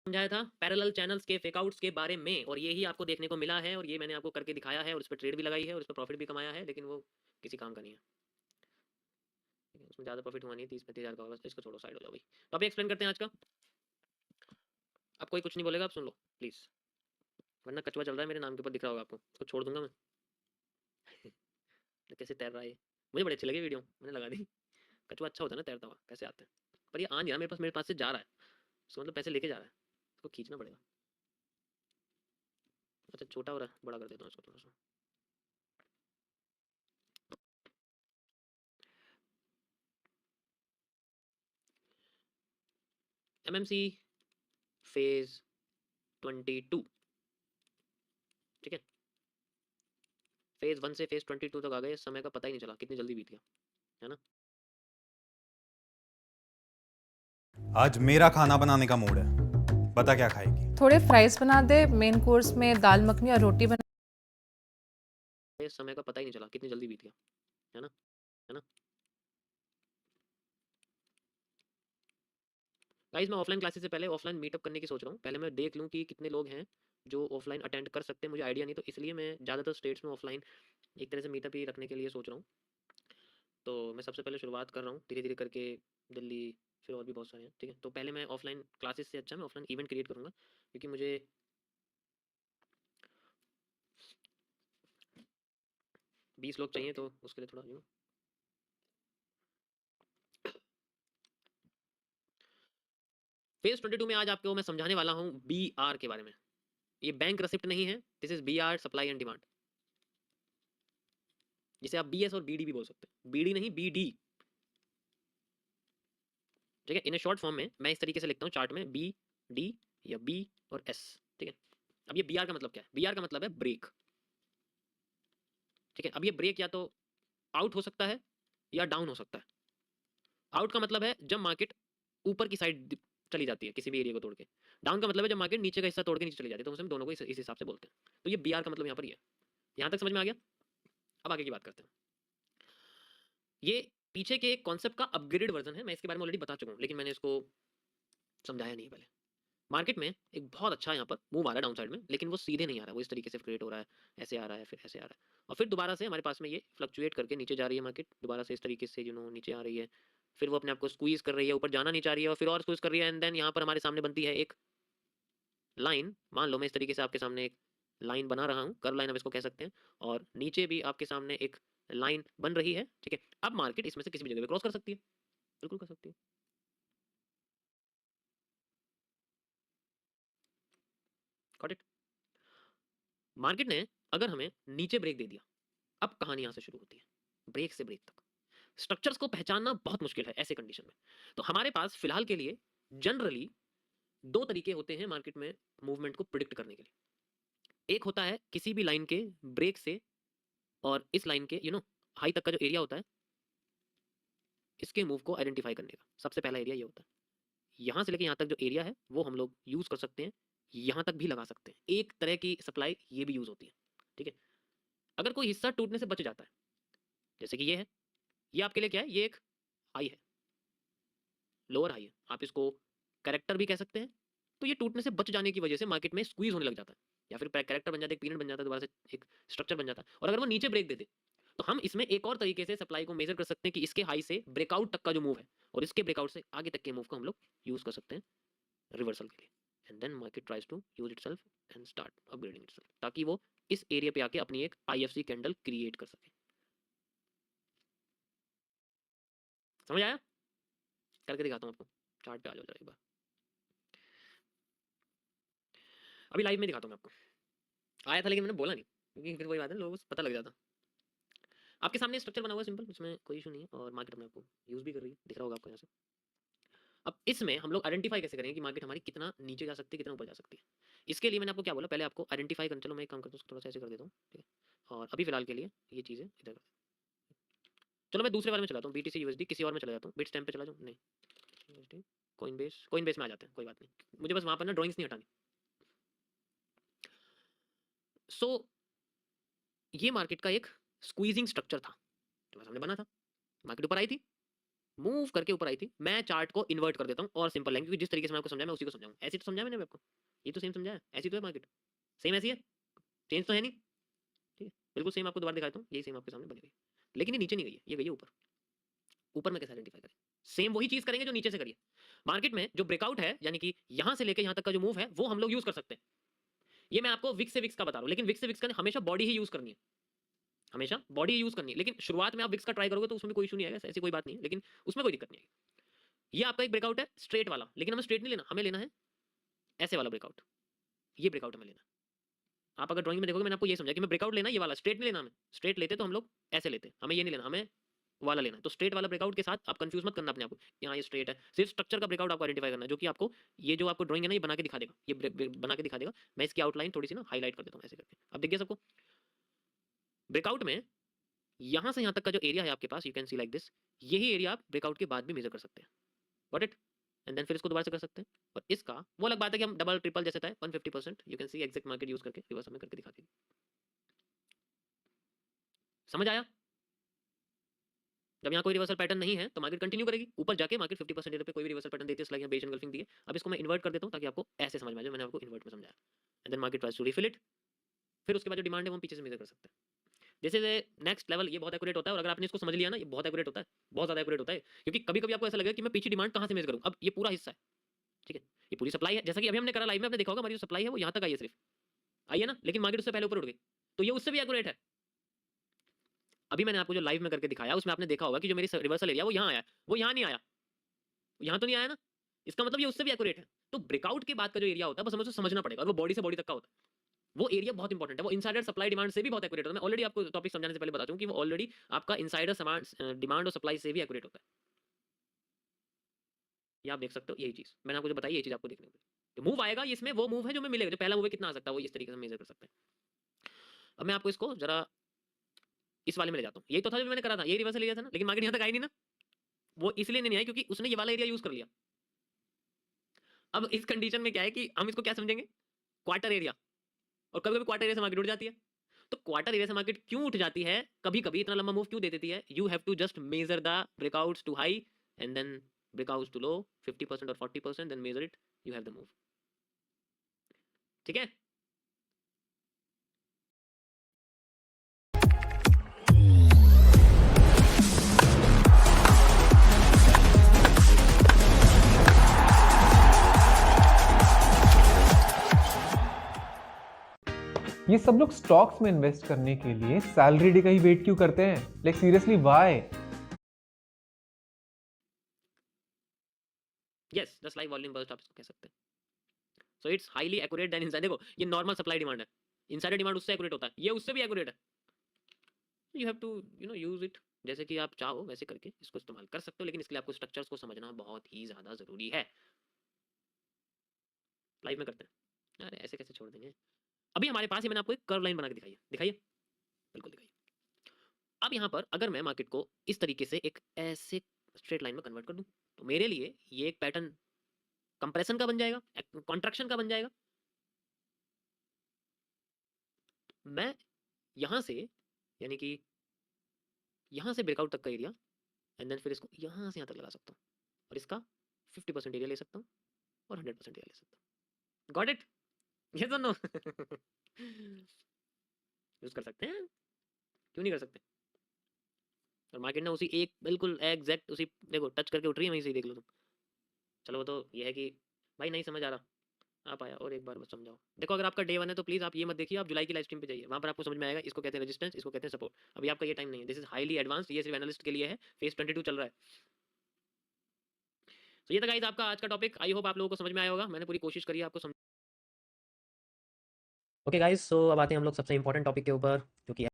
समझाया था parallel channels के फेकआउट्स के बारे में, और ये ही आपको देखने को मिला है, और ये मैंने आपको करके दिखाया है, और उस पर ट्रेड भी लगाई है, और उस पर प्रॉफिट भी कमाया है, लेकिन वो किसी काम का नहीं है। उसमें ज़्यादा प्रॉफिट हुआ नहीं, 30-35 हज़ार का होगा, इसको छोड़ो, साइड हो जाओ भाई। तो अभी एक्सप्लेन करते हैं आज का। अब कोई कुछ नहीं बोलेगा, आप सुन लो प्लीज़, वरना कचवा चल रहा है मेरे नाम के ऊपर, दिख रहा होगा आपको, उसको छोड़ दूंगा मैं। कैसे तैर रहा है ये, मुझे बड़ी अच्छी लगी वीडियो, मैंने लगा दी। कछुआ अच्छा होता है ना तैरता हुआ, पैसे आते हैं, पर ये आ नहीं रहा मेरे पास से जा रहा है, इसका मतलब पैसे लेके जा रहा है, इसको खींचना पड़ेगा। अच्छा छोटा हो रहा है, बड़ा कर देता हूँ इसको थोड़ा सा। एमएमसी फेज 22, ठीक है, फेज 1 से फेज 22 तक आ गए, समय का पता ही नहीं चला, कितनी जल्दी बीत गया, है ना। आज मेरा खाना बनाने का मूड है, बता क्या खाएगी? थोड़े फ्राइज बना दे, मेन कोर्स में दाल मखनी और रोटी बना। समय का पता ही नहीं चला, कितनी जल्दी बीत गया, है ना, है ना। गाइस मैं ऑफलाइन क्लासेस से पहले ऑफलाइन मीटअप करने की सोच रहा हूँ, पहले मैं देख लूँ कि कितने लोग हैं जो ऑफलाइन अटेंड कर सकते हैं, मुझे आइडिया नहीं, तो इसलिए मैं ज़्यादातर स्टेट्स में ऑफलाइन एक तरह से मीटअप ही रखने के लिए सोच रहा हूँ। तो मैं सबसे पहले शुरुआत कर रहा हूँ धीरे धीरे करके, दिल्ली, फिर और भी बहुत सारे हैं, ठीक है। तो पहले मैं ऑफलाइन क्लासेस से अच्छा मैं ऑफलाइन इवेंट क्रिएट करूँगा, क्योंकि मुझे 20 लोग चाहिए, तो उसके लिए थोड़ा फेज 22 में आज आपको मैं समझाने वाला हूँ BR के बारे में। ये बैंक रेसिप्ट नहीं है, this is BR, supply and demand, जिसे आप BS और BD भी बोल सकते हैं, BD नहीं BD, ठीक है। इन शॉर्ट फॉर्म में मैं इस तरीके से लिखता हूँ चार्ट में, BD या B और S, ठीक है। अब ये BR का मतलब क्या है? BR का मतलब है ब्रेक, ठीक है। अब ये ब्रेक या तो आउट हो सकता है या डाउन हो सकता है। आउट का मतलब है जब मार्केट ऊपर की साइड चली जाती है किसी भी एरिया को तोड़ के, डाउन का मतलब है जब मार्केट नीचे का हिस्सा तोड़ के नीचे चली जाती है, तो हम दोनों को इस हिसाब से बोलते हैं। तो ये BR का मतलब यहाँ पर ये है। यहाँ तक समझ में आ गया? अब आगे की बात करते हैं। ये पीछे के एक कॉन्सेप्ट का अपग्रेडेड वर्जन है, मैं इसके बारे में ऑलरेडी बता चुका हूँ, लेकिन मैंने इसको समझाया नहीं पहले। मार्केट में एक बहुत अच्छा यहाँ पर मूव आ रहा है डाउन साइड में, लेकिन वो सीधे नहीं आ रहा है, वो इस तरीके से क्रिएट हो रहा है, ऐसे आ रहा है, फिर ऐसे आ रहा है, और फिर दोबारा से हमारे पास में ये फ्लक्चुएट करके नीचे जा रही है मार्केट, दोबारा से इस तरीके से नीचे आ रही है, फिर वो अपने आप को स्क्वीज कर रही है, ऊपर जाना नहीं चाह रही है, और फिर और स्क्वीज कर रही है, एंड देन यहाँ पर हमारे सामने बनती है एक लाइन। मान लो मैं इस तरीके से आपके सामने एक लाइन बना रहा हूँ, कर्व लाइन आप इसको कह सकते हैं, और नीचे भी आपके सामने एक लाइन बन रही है, ठीक है। अब मार्केट इसमें से किसी भी जगह पे क्रॉस कर सकती है, बिल्कुल कर सकती है। Got it? मार्केट ने अगर हमें नीचे ब्रेक दे दिया, अब कहानी यहां से शुरू होती है, ब्रेक से ब्रेक तक स्ट्रक्चर्स को पहचानना बहुत मुश्किल है ऐसे कंडीशन में। तो हमारे पास फिलहाल के लिए जनरली दो तरीके होते हैं मार्केट में मूवमेंट को प्रिडिक्ट करने के लिए। एक होता है किसी भी लाइन के ब्रेक से और इस लाइन के हाई तक का जो एरिया होता है, इसके मूव को आइडेंटिफाई करने का सबसे पहला एरिया ये होता है। यहाँ से लेकर यहाँ तक जो एरिया है वो हम लोग यूज कर सकते हैं, यहाँ तक भी लगा सकते हैं, एक तरह की सप्लाई ये भी यूज होती है, ठीक है। अगर कोई हिस्सा टूटने से बच जाता है, जैसे कि ये है, ये आपके लिए क्या है, ये एक हाई है, लोअर हाई है, आप इसको करेक्टर भी कह सकते हैं। तो ये टूटने से बच जाने की वजह से मार्केट में स्क्वीज होने लग जाता है, या फिर करेक्टर बन जाता है, एक पीरियड बन जाता है, दोबारा से एक स्ट्रक्चर बन जाता है। और अगर वो नीचे ब्रेक दे दे, तो हम इसमें एक और तरीके से सप्लाई को मेजर कर सकते हैं कि इसके हाई से ब्रेकआउट तक का जो मूव है, और इसके ब्रेकआउट से आगे तक के मूव को हम लोग यूज कर सकते हैं रिवर्सल के लिए। And then market tries to use itself and start upgrading itself, ताकि वो इस एरिया पे आके अपनी एक IFC कैंडल क्रिएट कर सके। समझ आया? करके दिखाता हूँ आपको, चार्ट पे आ जाओ जरा एक बार, अभी लाइव में दिखाता हूँ मैं आपको। आया था लेकिन मैंने बोला नहीं, क्योंकि फिर वही बात है, लोगों को पता लग जाता। आपके सामने स्ट्रक्चर बना हुआ है सिंपल, उसमें कोई इशू नहीं है, और मार्केट अपने आपको यूज भी कर रही है, दिख रहा होगा आपको यहाँ से। अब इसमें हम लोग आइडेंटिफाई कैसे करेंगे कि मार्केट हमारी कितना नीचे जा सकती है, कितना ऊपर जा सकती है। इसके लिए मैंने आपको क्या बोला, पहले आपको आइडेंटिफाई करना। चलो मैं एक काम करता हूँ, थोड़ा सा ऐसे कर देता हूँ, ठीक है। और अभी फिलहाल के लिए ये चीज़ें इधर कर, चलो मैं दूसरे बारे में चलाता हूँ, BTC USD किसी और में चला जाता हूँ, बिट्स टाइम पे चला जाऊँ, नहीं USD कोइन बेस में आ जाते हैं, कोई बात नहीं, मुझे बस वहाँ पर ना ड्रॉइंग्स नहीं हटानी। सो ये मार्केट का एक स्क्वीजिंग स्ट्रक्चर था जो मेरे सामने बना था। मार्केट ऊपर आई थी, मूव करके ऊपर आई थी, मैं चार्ट को इन्वर्ट कर देता हूँ और सिंपल लाइन, क्योंकि जिस तरीके से मैं आपको समझाया मैं उसी को समझाऊँ। ऐसे तो समझाया मैंने आपको, ये तो सेम समझाया, ऐसी तो है मार्केट, सेम ऐसी है, चेंज तो है नहीं, ठीक है, बिल्कुल सेम आपको दोबारा दिखाता हूँ, यही सेम आपके सामने बनी हुई है, लेकिन ये नीचे नहीं गई है, ये गई है ऊपर। ऊपर में कैसे आइडेंटिफाई करें? सेम वही चीज करेंगे जो नीचे से करिए। मार्केट में जो ब्रेकआउट है, यानी कि यहां से लेके यहां तक का जो मूव है, वो हम लोग यूज कर सकते हैं। ये मैं आपको विक्स से विक्स का बता रहा हूँ, लेकिन विक्स से विक्स का हमेशा बॉडी ही यूज करनी है, हमेशा बॉडी यूज करनी है। लेकिन शुरुआत में आप विक्स का ट्राई करोगे तो उसमें भी कोई इशू नहीं आएगा, ऐसी कोई बात नहीं है, लेकिन उसमें कोई दिक्कत नहीं आएगी। ये आपका एक ब्रेकआउट है स्ट्रेट वाला, लेकिन हमें स्ट्रेट नहीं लेना, हमें लेना है ऐसे वाला ब्रेकआउट। ये ब्रेकआउट हमें लेना है। आप अगर ड्राइंग में देखोगे मैंने आपको ये समझा कि मैं ब्रेकआउट लेना ये वाला, स्ट्रेट नहीं लेना हमें। स्ट्रेट लेते तो हम लोग ऐसे लेते, हमें ये नहीं लेना, हमें वाला लेना है। तो स्ट्रेट वाला ब्रेकआउट के साथ आप कंफ्यूज मत करना अपने आप को, यहाँ ये स्ट्रेट है, सिर्फ स्ट्रक्चर का ब्रेकआउट आपको आइडेंटिफाई करना है, जो कि आपको ये जो आपको ड्राइंग है ना ये बना के दिखा देगा, ये बना के दिखा देगा। मैं इसकी आउटलाइन थोड़ी सी ना हाईलाइट कर देता हूँ ऐसे करके, अब दिख गया सबको। ब्रेकआउट में यहाँ से यहाँ तक का जो एरिया है आपके पास, you can see like this, यही एरिया आप ब्रेकआउट के बाद भी मेजर कर सकते हैं, गॉट इट। एंड देन फिर इसको दोबारा से कर सकते हैं, और इसका वो अलग बात है कि हम डबल ट्रिपल जैसे था 150%, you can C exact market use करके रिवर्स में करके दिखा देगी। समझ आया? जब यहाँ कोई रिवर्सल पैटर्न नहीं है तो मार्केट कंटिन्यू करेगी, ऊपर जाके मार्केट 50% एरिया पे कोई भी रिवर्सल पैटर्न देती है, इसलिए यहाँ बेच एंगल्फिंग दी है। अब इसको मैं इन्वर्ट कर देता हूँ ताकि आपको ऐसे समझ में आ जाए, मैंने आपको इन्वर्ट में समझाया। And then market tries to refill it, फिर उसके बाद जो डिमांड है वो हम पीछे से मेजर कर सकते हैं। This is A next level, ये बहुत एक्यूरेट होता है, और अगर आपने इसको समझ लिया ना, ये बहुत एक्यूरेट होता है, बहुत ज़्यादा एक्यूरेट होता है, क्योंकि कभी कभी आपको ऐसा लगेगा कि मैं पीछे डिमांड कहाँ से मेजर करूँ। अब ये पूरा हिस्सा है, ठीक है, ये पूरी सप्लाई है, जैसा कि अभी हमने करा लाइव में, आपने देखा होगा हमारी जो सप्लाई है वो यहाँ तक आई है, सिर्फ आई है ना, लेकिन मार्केट उससे पहले ऊपर उठ गई, तो ये उससे भी एक्यूरेट है। अभी मैंने आपको जो लाइव में करके दिखाया उसमें आपने देखा होगा कि जो मेरी रिवर्सल एरिया वो यहाँ आया, वो यहाँ नहीं आया, यहाँ तो नहीं आया ना, इसका मतलब ये उससे भी एक्यूरेट है। तो ब्रेकआउट के बाद का जो एरिया होता है बस हमें उसे समझना पड़ेगा, और वो बॉडी से बॉडी तक का होता है, वो एरिया बहुत इंपॉर्टेंट है, वो इनसाइडर सप्लाई डिमांड से भी बहुत एक्यूरेट होता है। मैं ऑलरेडी आपको टॉपिक समझाने से पहले बता दूं कि वो ऑलरेडी आपका इनसाइडर डिमांड और सप्लाई से भी एक्यूरेट होता है। ये आप देख सकते हो, यही चीज मैंने आपको जो बताई, ये चीज आपको देखने को मिली। मूव आएगा ये, इसमें वो मूव है जो हमें मिलेगा, जो पहला मूव है कितना आ सकता है वो इस तरीके से मेजर कर सकते हैं। अब मैं आपको इसको जरा इस वाले में ले जाता हूँ, यही तो था जो मैंने करा था, ये रिवर्सल एरिया था ना, लेकिन मार्केट यहाँ तक आई नहीं ना, वो इसलिए नहीं आई क्योंकि उसने ये वाला एरिया यूज कर लिया। अब इस कंडीशन में क्या है कि हम इसको क्या समझेंगे, क्वार्टर एरिया, और कभी कभी क्वार्टर एरिया से मार्केट उठ जाती है। तो क्वार्टर एरिया से मार्केट क्यों उठ जाती है, कभी कभी इतना लंबा मूव क्यों दे देती है, you have to just measure the breakouts to high and then breakouts to low 50% और 40%, then measure it, you have the move, ठीक है। ये सब लोग स्टॉक्स में इन्वेस्ट करने के लिए सैलरी डे का ही वेट क्यों करते हैं? Like seriously why? Yes, just like volume burst आप इसको कह सकते हैं। So it's highly accurate than inside. देखो ये नॉर्मल सप्लाई डिमांड है, इनसाइडर डिमांड उससे एक्यूरेट होता है, ये उससे भी एक्यूरेट है। You have to use it, जैसे कि आप चाहो वैसे करके इसको इस्तेमाल कर सकते हो, लेकिन इसके लिए आपको स्ट्रक्चर्स को समझना बहुत ही ज़्यादा ज़रूरी है। लाइव में करते हैं, अरे ऐसे कैसे छोड़ देंगे। अभी हमारे पास ये मैंने आपको एक कर्व लाइन बना के दिखाई है, दिखाइए, बिल्कुल दिखाइए। अब यहाँ पर अगर मैं मार्केट को इस तरीके से एक ऐसे स्ट्रेट लाइन में कन्वर्ट कर दूं, तो मेरे लिए ये एक पैटर्न कंप्रेशन का बन जाएगा, कॉन्ट्रैक्शन का बन जाएगा। मैं यहाँ से, यानी कि यहाँ से ब्रेकआउट तक का एरिया, एंड देन फिर इसको यहाँ से यहाँ तक लगा सकता हूँ, और इसका 50% एरिया ले सकता हूँ और 100% एरिया ले सकता हूँ। Got it? यस और नो? यूज कर सकते हैं, क्यों नहीं कर सकते। और मार्केट ने उसी एक बिल्कुल एग्जैक्ट उसी, देखो टच करके उठ रही है, वहीं से ही देख लो तुम। चलो वो तो ये है कि भाई नहीं समझ आ रहा, आप आया और एक बार बस समझाओ। देखो अगर आपका डे 1 है तो प्लीज़ आप ये मत देखिए, आप जुलाई की लाइव स्ट्रीम पे जाइए, वहाँ पर आपको समझ में आएगा। इसको कहते हैं रेजिस्टेंस, इसको कहते हैं सपोर्ट। अभी आपका ये टाइम नहीं है, दिस इज हाईली एडवांस्ड, ये सिर्फ एनालिस्ट के लिए है, फेज 22 चल रहा है। तो ये था गाइस आपका आज का टॉपिक, आई होप आप लोगों को समझ में आया होगा, मैंने पूरी कोशिश करी है आपको समझ। ओके गाइस, सो अब आते हैं हम लोग सबसे इंपॉर्टेंट टॉपिक के ऊपर, जो कि